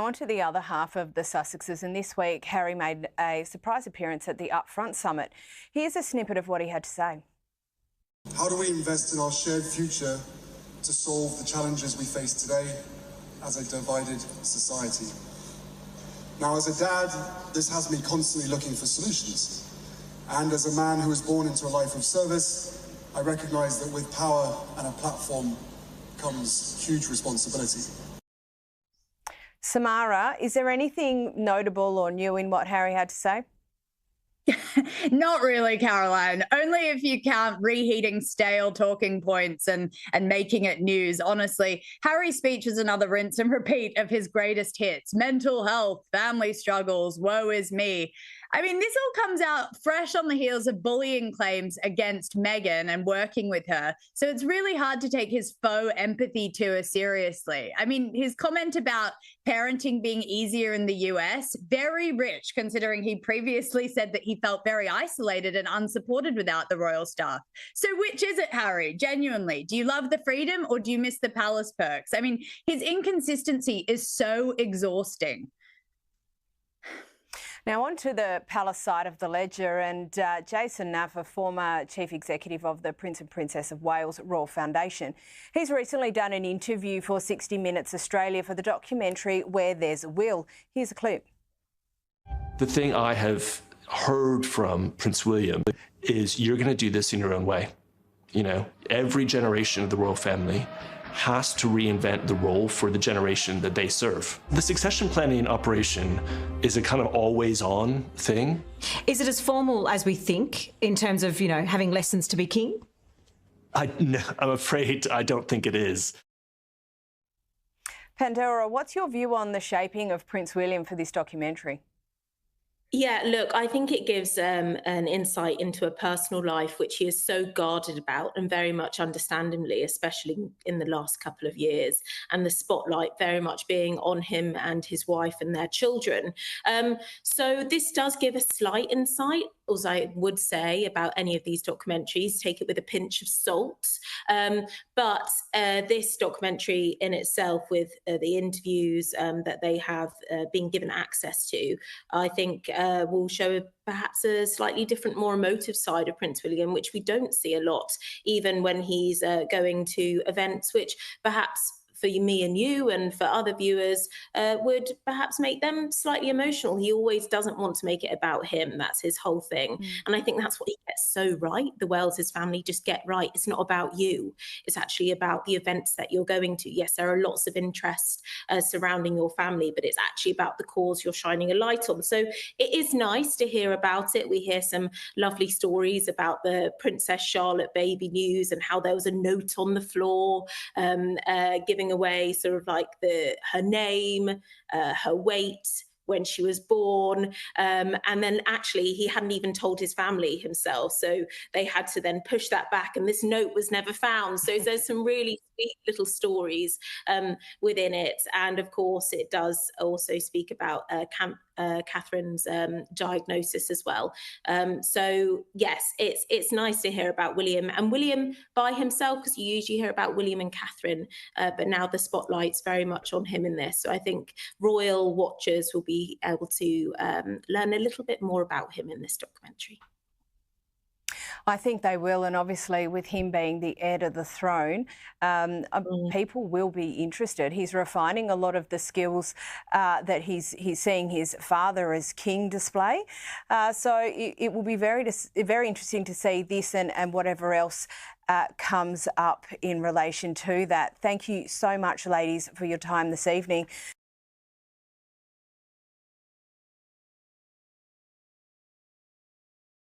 Now on to the other half of the Sussexes, and this week Harry made a surprise appearance at the Upfront Summit. Here's a snippet of what he had to say. How do we invest in our shared future to solve the challenges we face today as a divided society? Now, as a dad, this has me constantly looking for solutions. And as a man who was born into a life of service, I recognise that with power and a platform comes huge responsibility. Samara, is there anything notable or new in what Harry had to say? Not really, Caroline. Only if you count reheating stale talking points and making it news. Honestly, Harry's speech is another rinse and repeat of his greatest hits. Mental health, family struggles, woe is me. I mean, this all comes out fresh on the heels of bullying claims against Meghan and working with her. So it's really hard to take his faux empathy to her seriously. I mean, his comment about parenting being easier in the US, very rich, considering he previously said that he felt very isolated and unsupported without the royal staff. So which is it, Harry? Genuinely, do you love the freedom or do you miss the palace perks? I mean, his inconsistency is so exhausting. Now on to the palace side of the ledger, and Jason Naff, a former chief executive of the Prince and Princess of Wales Royal Foundation, he's recently done an interview for 60 Minutes Australia for the documentary Where There's a Will. Here's a clip. The thing I have heard from Prince William is you're going to do this in your own way. You know, every generation of the royal family has to reinvent the role for the generation that they serve. The succession planning operation is a kind of always on thing. Is it as formal as we think in terms of, you know, having lessons to be king? I'm afraid I don't think it is. Pandora, what's your view on the shaping of Prince William for this documentary? Yeah, look, I think it gives an insight into a personal life which he is so guarded about, and very much understandably, especially in the last couple of years, and the spotlight very much being on him and his wife and their children. So this does give a slight insight, as I would say about any of these documentaries. Take it with a pinch of salt. But this documentary in itself, with the interviews that they have been given access to, I think will show perhaps a slightly different, more emotive side of Prince William, which we don't see a lot, even when he's going to events which perhaps for me and you and for other viewers would perhaps make them slightly emotional. He always doesn't want to make it about him. That's his whole thing. And I think that's what he gets so right. The Wales' family just get right. It's not about you. It's actually about the events that you're going to. Yes, there are lots of interest surrounding your family, but it's actually about the cause you're shining a light on. So it is nice to hear about it. We hear some lovely stories about the Princess Charlotte baby news and how there was a note on the floor giving away sort of like her name, her weight when she was born, and then actually he hadn't even told his family himself, so they had to then push that back, and this note was never found. So there's some really sweet little stories within it, and of course it does also speak about Catherine's diagnosis as well. So yes, it's nice to hear about William, and William by himself, because you usually hear about William and Catherine, but now the spotlight's very much on him in this. So I think royal watchers will be able to learn a little bit more about him in this documentary. I think they will, and obviously with him being the heir to the throne, people will be interested. He's refining a lot of the skills that he's seeing his father as king display. So it will be very interesting to see this and whatever else comes up in relation to that. Thank you so much, ladies, for your time this evening.